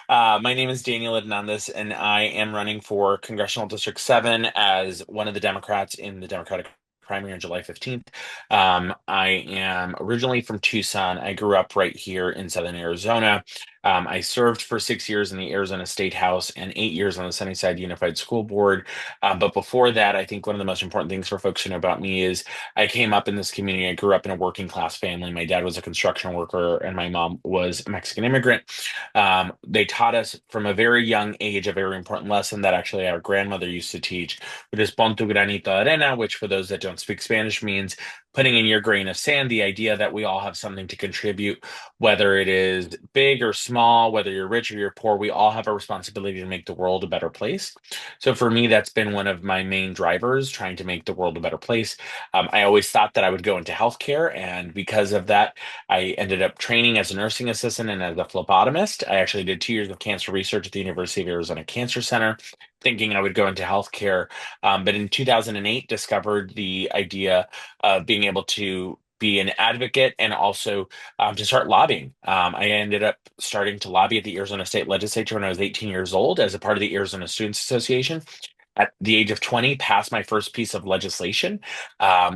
My name is Daniel Hernandez, and I am running for Congressional District 7 as one of the Democrats in the Democratic primary on July 15th. I am originally from Tucson. I grew up right here in Southern Arizona. I served for 6 years in the Arizona State House and 8 years on the Sunnyside Unified School Board. But before that, I think one of the most important things for folks to know about me is I came up in this community. I grew up in a working class family. My dad was a construction worker, and my mom was a Mexican immigrant. They taught us from a very young age a very important lesson that actually our grandmother used to teach, which is pon tu granito de arena, which for those that don't speak Spanish means putting in your grain of sand, the idea that we all have something to contribute, whether it is big or small, whether you're rich or you're poor, we all have a responsibility to make the world a better place. So for me, that's been one of my main drivers, trying to make the world a better place. I always thought that I would go into healthcare, and because of that, I ended up training as a nursing assistant and as a phlebotomist. I actually did 2 years of cancer research at the University of Arizona Cancer Center, thinking I would go into healthcare. But in 2008, discovered the idea of being able to be an advocate and also to start lobbying. I ended up starting to lobby at the Arizona State Legislature when I was 18 years old as a part of the Arizona Students Association. At the age of 20, passed my first piece of legislation,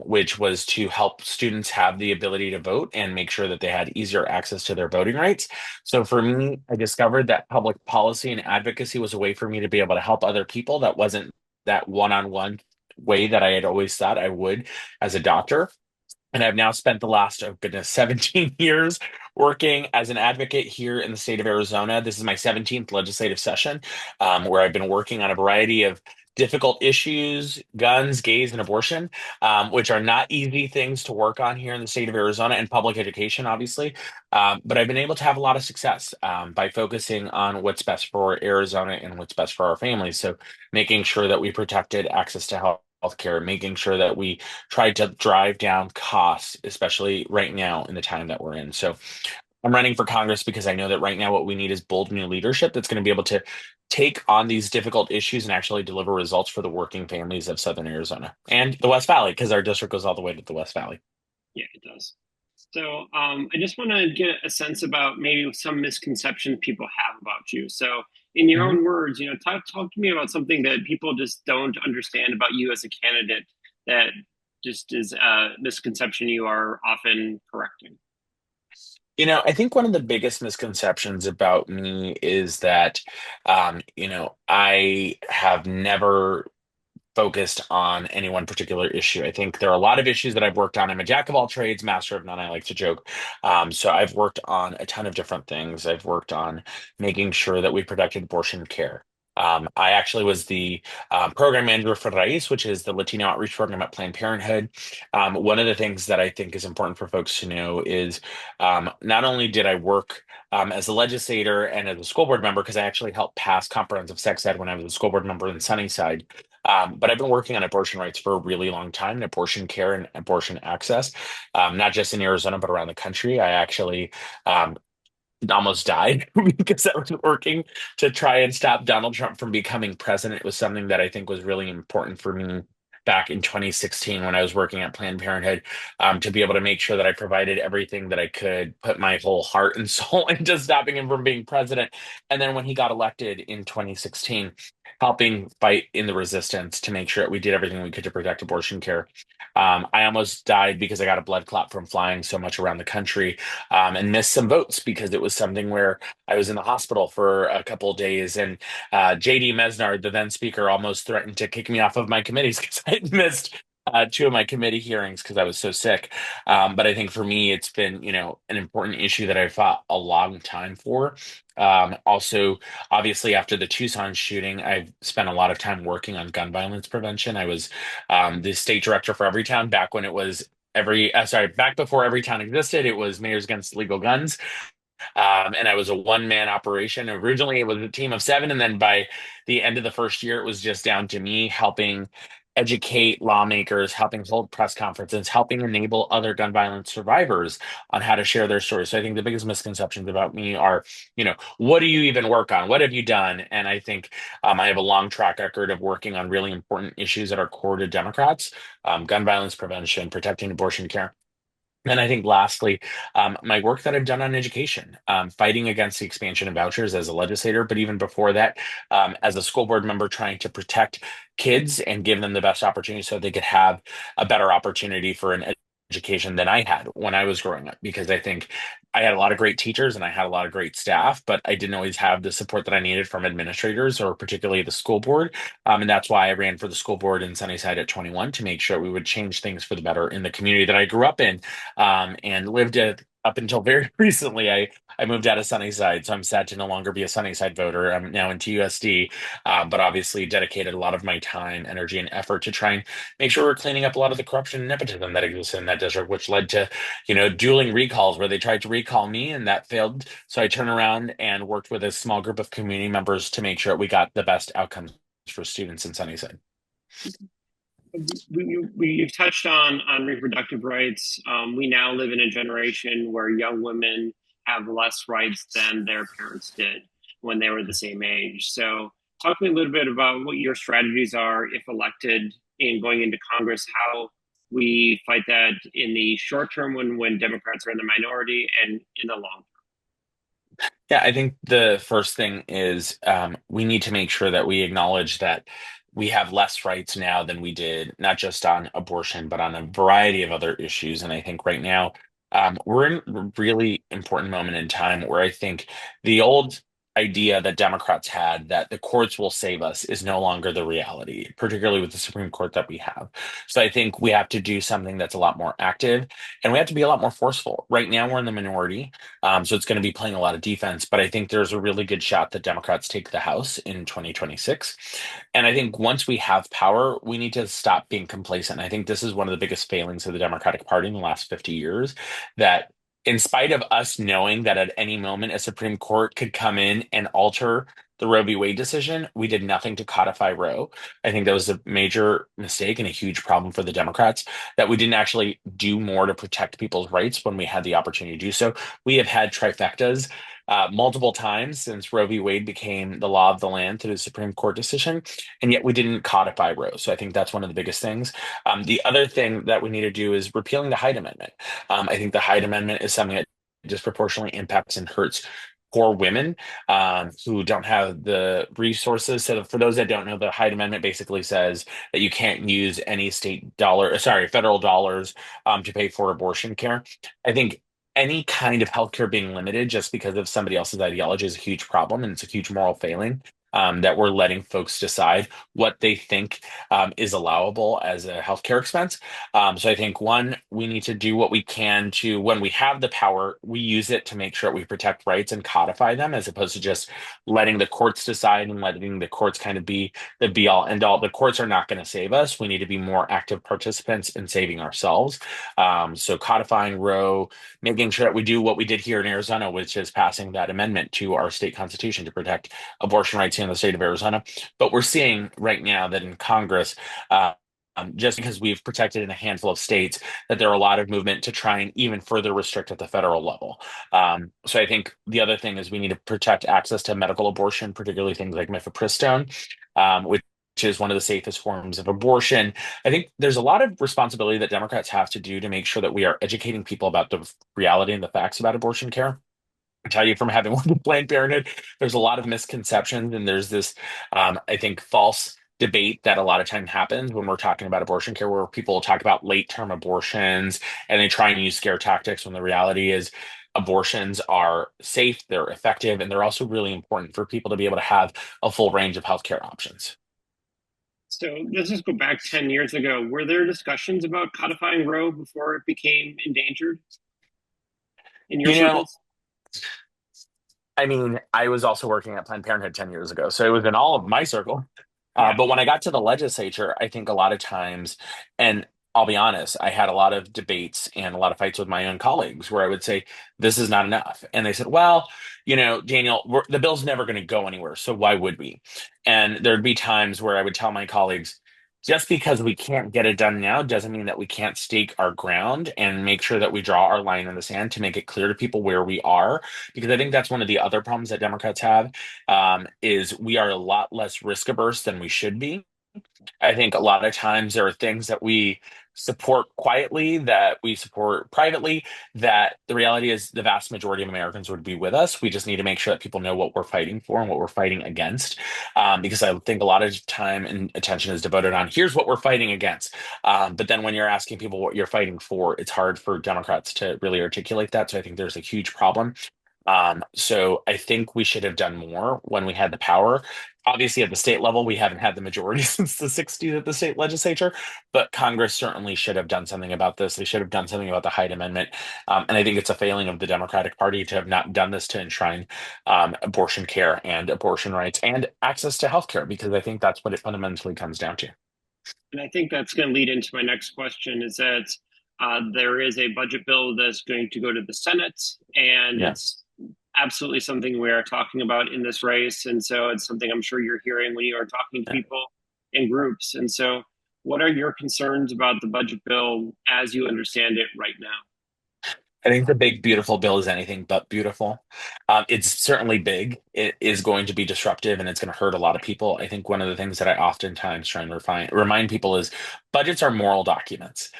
which was to help students have the ability to vote and make sure that they had easier access to their voting rights. So for me, I discovered that public policy and advocacy was a way for me to be able to help other people that wasn't that one-on-one way that I had always thought I would as a doctor. And I've now spent the last, oh goodness, 17 years working as an advocate here in the state of Arizona. This is my 17th legislative session, where I've been working on a variety of difficult issues, guns, gays, and abortion, which are not easy things to work on here in the state of Arizona, and public education, obviously. But I've been able to have a lot of success by focusing on what's best for Arizona and what's best for our families. So making sure that we protected access to healthcare, making sure that we tried to drive down costs, especially right now in the time that we're in. So I'm running for Congress because I know that right now what we need is bold new leadership that's going to be able to take on these difficult issues and actually deliver results for the working families of Southern Arizona and the West Valley, because our district goes all the way to the West Valley. Yeah, it does. So I just want to get a sense about maybe some misconceptions people have about you. So, in your Mhm. own words, talk to me about something that people just don't understand about you as a candidate that just is a misconception you are often correcting. I think one of the biggest misconceptions about me is that, I have never focused on any one particular issue. I think there are a lot of issues that I've worked on. I'm a jack of all trades, master of none, I like to joke. So I've worked on a ton of different things. I've worked on making sure that we protected abortion care. I actually was the program manager for Raiz, which is the Latino outreach program at Planned Parenthood. One of the things that I think is important for folks to know is not only did I work as a legislator and as a school board member, because I actually helped pass comprehensive sex ed when I was a school board member in Sunnyside. But I've been working on abortion rights for a really long time, and abortion care and abortion access, not just in Arizona, but around the country. I actually um, almost died because I was working to try and stop Donald Trump from becoming president. It was something that I think was really important for me back in 2016 when I was working at Planned Parenthood, to be able to make sure that I provided everything that I could, put my whole heart and soul into stopping him from being president. And then when he got elected in 2016, helping fight in the resistance to make sure that we did everything we could to protect abortion care. I almost died because I got a blood clot from flying so much around the country, and missed some votes because it was something where I was in the hospital for a couple of days, and JD Mesnard, the then speaker, almost threatened to kick me off of my committees because I had missed two of my committee hearings because I was so sick. But I think for me, it's been, an important issue that I fought a long time for. Also, obviously, after the Tucson shooting, I've spent a lot of time working on gun violence prevention. I was the state director for Everytown back when it was back before Everytown existed. It was Mayors Against Legal Guns. And I was a one-man operation. Originally, it was a team of seven, and then by the end of the first year, it was just down to me helping educate lawmakers, helping hold press conferences, helping enable other gun violence survivors on how to share their stories. So I think the biggest misconceptions about me are, what do you even work on? What have you done? And I think I have a long track record of working on really important issues that are core to Democrats: gun violence prevention, protecting abortion care. And I think lastly, my work that I've done on education, fighting against the expansion of vouchers as a legislator, but even before that, as a school board member, trying to protect kids and give them the best opportunity so they could have a better opportunity for an education than I had when I was growing up. Because I think I had a lot of great teachers and I had a lot of great staff, but I didn't always have the support that I needed from administrators or particularly the school board. And that's why I ran for the school board in Sunnyside at 21 to make sure we would change things for the better in the community that I grew up in and lived it up until very recently. I moved out of Sunnyside, so I'm sad to no longer be a Sunnyside voter. I'm now in TUSD, but obviously dedicated a lot of my time, energy, and effort to try and make sure we're cleaning up a lot of the corruption and nepotism that exists in that district, which led to, dueling recalls where they tried to recall me and that failed. So I turned around and worked with a small group of community members to make sure we got the best outcomes for students in Sunnyside. We've touched on reproductive rights. We now live in a generation where young women have less rights than their parents did when they were the same age. So, talk to me a little bit about what your strategies are if elected in going into Congress, how we fight that in the short term when Democrats are in the minority and in the long Yeah, I think the first thing is we need to make sure that we acknowledge that we have less rights now than we did, not just on abortion, but on a variety of other issues. And I think right now we're in a really important moment in time where I think the old idea that Democrats had that the courts will save us is no longer the reality, particularly with the Supreme Court that we have. So I think we have to do something that's a lot more active and we have to be a lot more forceful. Right now, we're in the minority. So it's going to be playing a lot of defense, but I think there's a really good shot that Democrats take the House in 2026. And I think once we have power, we need to stop being complacent. I think this is one of the biggest failings of the Democratic Party in the last 50 years, that in spite of us knowing that at any moment a Supreme Court could come in and alter the Roe v. Wade decision, we did nothing to codify Roe. I think that was a major mistake and a huge problem for the Democrats that we didn't actually do more to protect people's rights when we had the opportunity to do so. We have had trifectas multiple times since Roe v. Wade became the law of the land through the Supreme Court decision, and yet we didn't codify Roe. So I think that's one of the biggest things. The other thing that we need to do is repealing the Hyde Amendment. I think the Hyde Amendment is something that disproportionately impacts and hurts poor women who don't have the resources. So, for those that don't know, the Hyde Amendment basically says that you can't use any federal dollars to pay for abortion care. I think any kind of healthcare being limited just because of somebody else's ideology is a huge problem, and it's a huge moral failing. That we're letting folks decide what they think is allowable as a healthcare expense. So I think one, we need to do what we can to, when we have the power, we use it to make sure we protect rights and codify them, as opposed to just letting the courts decide and letting the courts kind of be the be all end all. The courts are not going to save us. We need to be more active participants in saving ourselves. So codifying Roe, making sure that we do what we did here in Arizona, which is passing that amendment to our state constitution to protect abortion rights here in the state of Arizona. But we're seeing right now that in Congress, just because we've protected in a handful of states, that there are a lot of movement to try and even further restrict at the federal level. So I think the other thing is we need to protect access to medical abortion, particularly things like mifepristone, which is one of the safest forms of abortion. I think there's a lot of responsibility that Democrats have to do to make sure that we are educating people about the reality and the facts about abortion care. I tell you from having worked with Planned Parenthood, there's a lot of misconceptions, and there's this, I think, false debate that a lot of time happens when we're talking about abortion care, where people talk about late-term abortions and they try and use scare tactics when the reality is abortions are safe, they're effective, and they're also really important for people to be able to have a full range of healthcare options. So let's just go back 10 years ago. Were there discussions about codifying Roe before it became endangered in your You know, circles? I mean, I was also working at Planned Parenthood 10 years ago, so it was in all of my circle. Yeah. But when I got to the legislature, I think a lot of times, and I'll be honest, I had a lot of debates and a lot of fights with my own colleagues where I would say, this is not enough. And they said, well, Daniel, the bill's never going to go anywhere. So why would we? And there'd be times where I would tell my colleagues, just because we can't get it done now doesn't mean that we can't stake our ground and make sure that we draw our line in the sand to make it clear to people where we are. Because I think that's one of the other problems that Democrats have, is we are a lot less risk averse than we should be. I think a lot of times there are things that we support quietly, that we support privately, that the reality is the vast majority of Americans would be with us. We just need to make sure that people know what we're fighting for and what we're fighting against. Because I think a lot of time and attention is devoted on here's what we're fighting against. But then when you're asking people what you're fighting for, it's hard for Democrats to really articulate that. So I think there's a huge problem. So I think we should have done more when we had the power. Obviously, at the state level, we haven't had the majority since the 60s at the state legislature, but Congress certainly should have done something about this. They should have done something about the Hyde Amendment. And I think it's a failing of the Democratic Party to have not done this to enshrine abortion care and abortion rights and access to health care, because I think that's what it fundamentally comes down to. And I think that's going to lead into my next question is that there is a budget bill that's going to go to the Senate, and Yeah. it's absolutely something we are talking about in this race. And so it's something I'm sure you're hearing when you are talking to people in groups. And so, what are your concerns about the budget bill as you understand it right now? I think the big beautiful bill is anything but beautiful. It's certainly big. It is going to be disruptive and it's going to hurt a lot of people. I think one of the things that I oftentimes try and remind people is budgets are moral documents.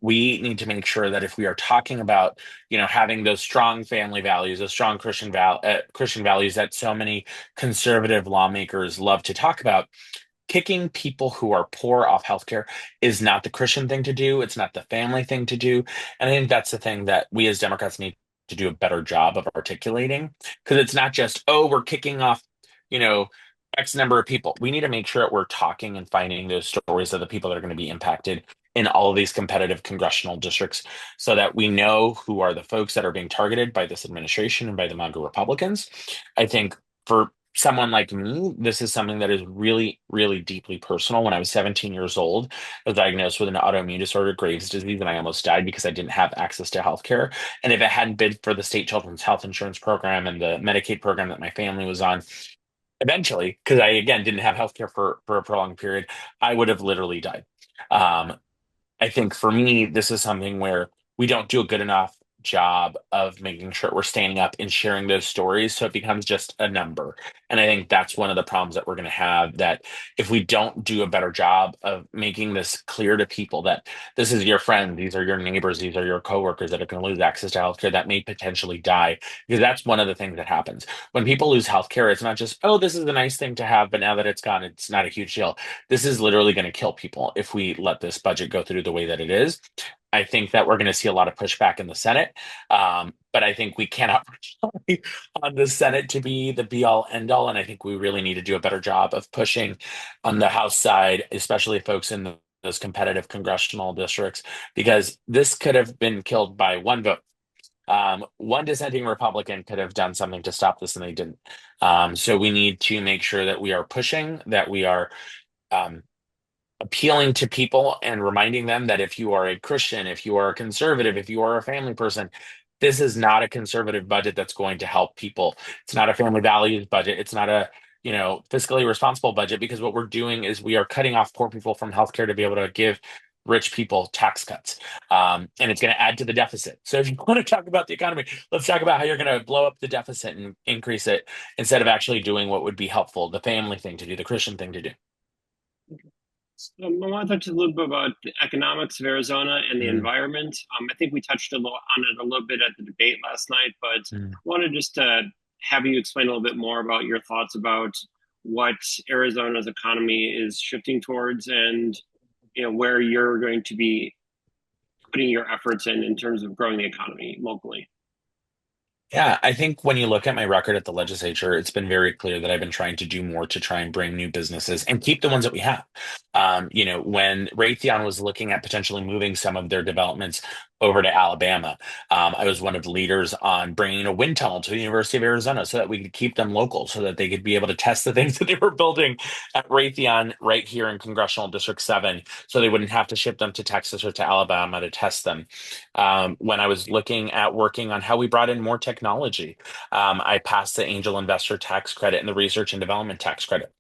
We need to make sure that if we are talking about, having those strong family values, those strong Christian values that so many conservative lawmakers love to talk about, kicking people who are poor off healthcare is not the Christian thing to do. It's not the family thing to do. And I think that's the thing that we as Democrats need to do a better job of articulating. Because it's not just, oh, we're kicking off, you know, X number of people. We need to make sure that we're talking and finding those stories of the people that are going to be impacted in all of these competitive congressional districts so that we know who are the folks that are being targeted by this administration and by the MAGA Republicans. I think for someone like me, this is something that is really, really deeply personal. When I was 17 years old, I was diagnosed with an autoimmune disorder, Graves' disease, and I almost died because I didn't have access to healthcare. And if it hadn't been for the state children's health insurance program and the Medicaid program that my family was on, eventually, because I again didn't have healthcare for a prolonged period, I would have literally died. Um, I think for me, this is something where we don't do a good enough job of making sure we're standing up and sharing those stories. So it becomes just a number. And I think that's one of the problems that we're going to have, that if we don't do a better job of making this clear to people that this is your friend, these are your neighbors, these are your coworkers that are going to lose access to healthcare, that may potentially die. Because that's one of the things that happens. When people lose healthcare, it's not just, oh, this is a nice thing to have, but now that it's gone, it's not a huge deal. This is literally going to kill people if we let this budget go through the way that it is. I think that we're going to see a lot of pushback in the Senate, but I think we cannot rely on the Senate to be the be all end all. And I think we really need to do a better job of pushing on the House side, especially folks in those competitive congressional districts, because this could have been killed by one vote. One dissenting Republican could have done something to stop this, and they didn't. So we need to make sure that we are pushing, that we are. Um, Appealing to people and reminding them that if you are a Christian, if you are a conservative, if you are a family person, this is not a conservative budget that's going to help people. It's not a family values budget. It's not a, fiscally responsible budget, because what we're doing is we are cutting off poor people from healthcare to be able to give rich people tax cuts. And it's going to add to the deficit. So if you want to talk about the economy, let's talk about how you're going to blow up the deficit and increase it instead of actually doing what would be helpful, the family thing to do, the Christian thing to do. I want to touch a little bit about the economics of Arizona and the Mm, environment. I think we touched on it a little bit at the debate last night, but mm. I wanted just to have you explain a little bit more about your thoughts about what Arizona's economy is shifting towards, and where you're going to be putting your efforts in terms of growing the economy locally. Yeah, I think when you look at my record at the legislature, it's been very clear that I've been trying to do more to try and bring new businesses and keep the ones that we have. When Raytheon was looking at potentially moving some of their developments over to Alabama, I was one of the leaders on bringing a wind tunnel to the University of Arizona so that we could keep them local, so that they could be able to test the things that they were building at Raytheon right here in Congressional District 7, so they wouldn't have to ship them to Texas or to Alabama to test them. When I was looking at working on how we brought in more technology, I passed the angel investor tax credit and the research and development tax credit.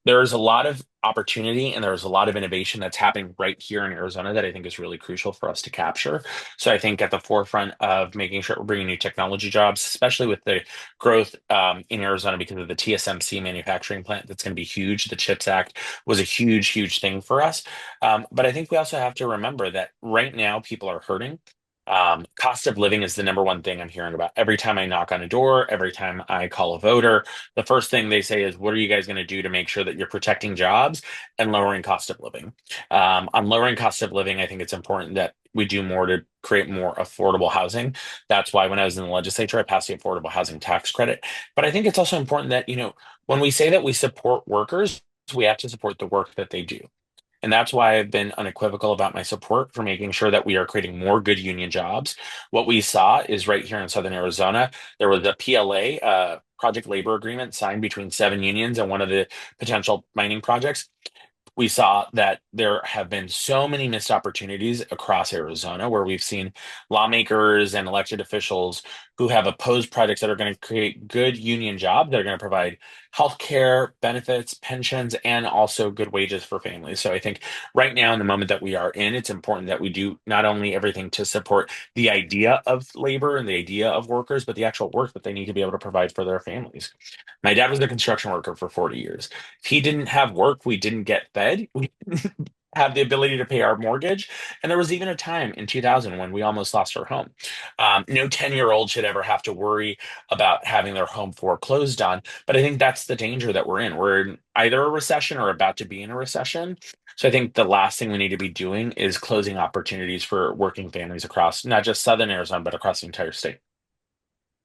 there's a lot of opportunity and there's a lot of innovation that's happening right here in Arizona that I think is really crucial for us to capture. So I think at the forefront of making sure we're bringing new technology jobs, especially with the growth in Arizona because of the TSMC manufacturing plant, that's going to be huge. The CHIPS Act was a huge, huge thing for us. But I think we also have to remember that right now people are hurting. Cost of living is the number one thing I'm hearing about. Every time I knock on a door, every time I call a voter, the first thing they say is, what are you guys going to do to make sure that you're protecting jobs and lowering cost of living? On lowering cost of living, I think it's important that we do more to create more affordable housing. That's why when I was in the legislature, I passed the affordable housing tax credit. But I think it's also important that, when we say that we support workers, we have to support the work that they do. And that's why I've been unequivocal about my support for making sure that we are creating more good union jobs. What we saw is right here in Southern Arizona, there was a PLA, project labor agreement signed between seven unions and one of the potential mining projects. We saw that there have been so many missed opportunities across Arizona where we've seen lawmakers and elected officials who have opposed projects that are going to create good union jobs that are going to provide health care, benefits, pensions, and also good wages for families. So I think right now, in the moment that we are in, it's important that we do not only everything to support the idea of labor and the idea of workers, but the actual work that they need to be able to provide for their families. My dad was a construction worker for 40 years. If he didn't have work, we didn't get fed. We didn't have the ability to pay our mortgage. And there was even a time in 2000 when we almost lost our home. No 10-year-old should ever have to worry about having their home foreclosed on. But I think that's the danger that we're in. We're in either a recession or about to be in a recession. So I think the last thing we need to be doing is closing opportunities for working families across not just Southern Arizona, but across the entire state.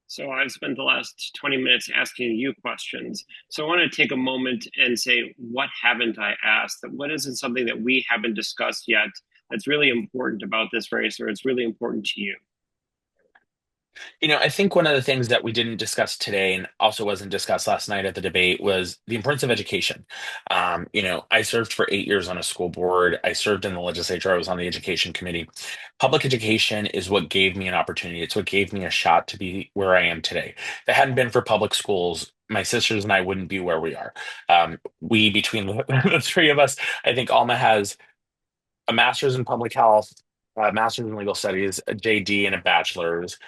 So I've spent the last 20 minutes asking you questions. So I want to take a moment and say, what haven't I asked? What isn't something that we haven't discussed yet that's really important about this race, or it's really important to you? I think one of the things that we didn't discuss today and also wasn't discussed last night at the debate was the importance of education. I served for 8 years on a school board. I served in the legislature. I was on the education committee. Public education is what gave me an opportunity. It's what gave me a shot to be where I am today. If it hadn't been for public schools, my sisters and I wouldn't be where we are. We, between the three of us, I think Alma has a master's in public health, a master's in legal studies, a JD, and a bachelor's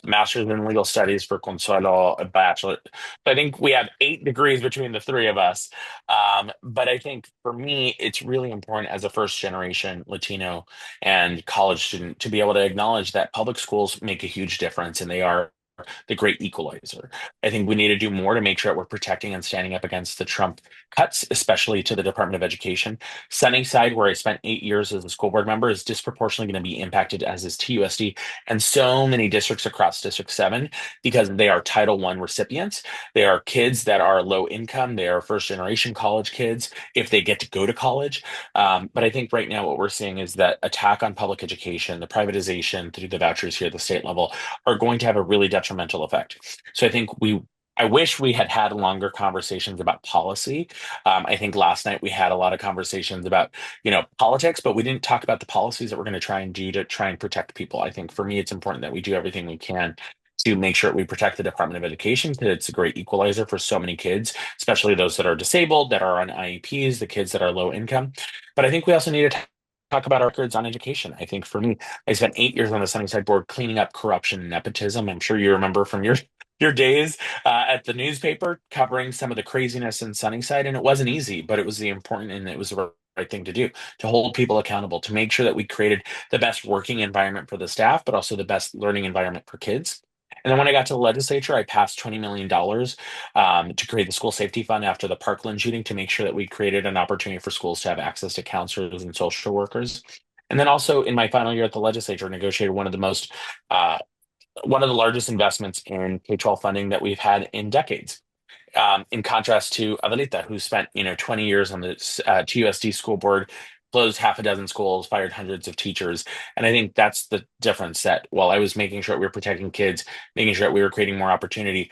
master's in legal studies for Consuelo, a bachelor. So I think we have 8 degrees between the three of us. But I think for me, it's really important as a first generation Latino and college student to be able to acknowledge that public schools make a huge difference and they are the great equalizer. I think we need to do more to make sure that we're protecting and standing up against the Trump cuts, especially to the Department of Education. Sunnyside, where I spent 8 years as a school board member, is disproportionately going to be impacted, as is TUSD and so many districts across District 7 because they are Title I recipients. They are kids that are low income. They are first generation college kids if they get to go to college. But I think right now what we're seeing is that attack on public education, the privatization through the vouchers here at the state level are going to have a really detrimental effect. So I wish we had had longer conversations about policy. I think last night we had a lot of conversations about, politics, but we didn't talk about the policies that we're going to try and do to try and protect people. I think for me, it's important that we do everything we can to make sure we protect the Department of Education because it's a great equalizer for so many kids, especially those that are disabled, that are on IEPs, the kids that are low income. But I think we also need to talk about our records on education. I think for me, I spent 8 years on the Sunnyside board cleaning up corruption and nepotism. I'm sure you remember from your days at the newspaper covering some of the craziness in Sunnyside, and it wasn't easy, but it was the important and it was the right thing to do to hold people accountable, to make sure that we created the best working environment for the staff, but also the best learning environment for kids. And then when I got to the legislature, I passed $20 million to create the school safety fund after the Parkland shooting to make sure that we created an opportunity for schools to have access to counselors and social workers. And then also in my final year at the legislature, negotiated uh, one of the largest investments in K-12 funding that we've had in decades. In contrast to Adelita, who spent 20 years on the TUSD school board, closed half a dozen schools, fired hundreds of teachers, and I think that's the difference. That while I was making sure that we were protecting kids, making sure that we were creating more opportunity,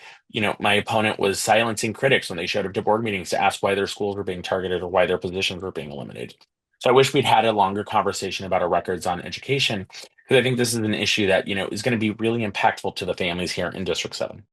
my opponent was silencing critics when they showed up to board meetings to ask why their schools were being targeted or why their positions were being eliminated. So I wish we'd had a longer conversation about our records on education because I think this is an issue that is going to be really impactful to the families here in District 7.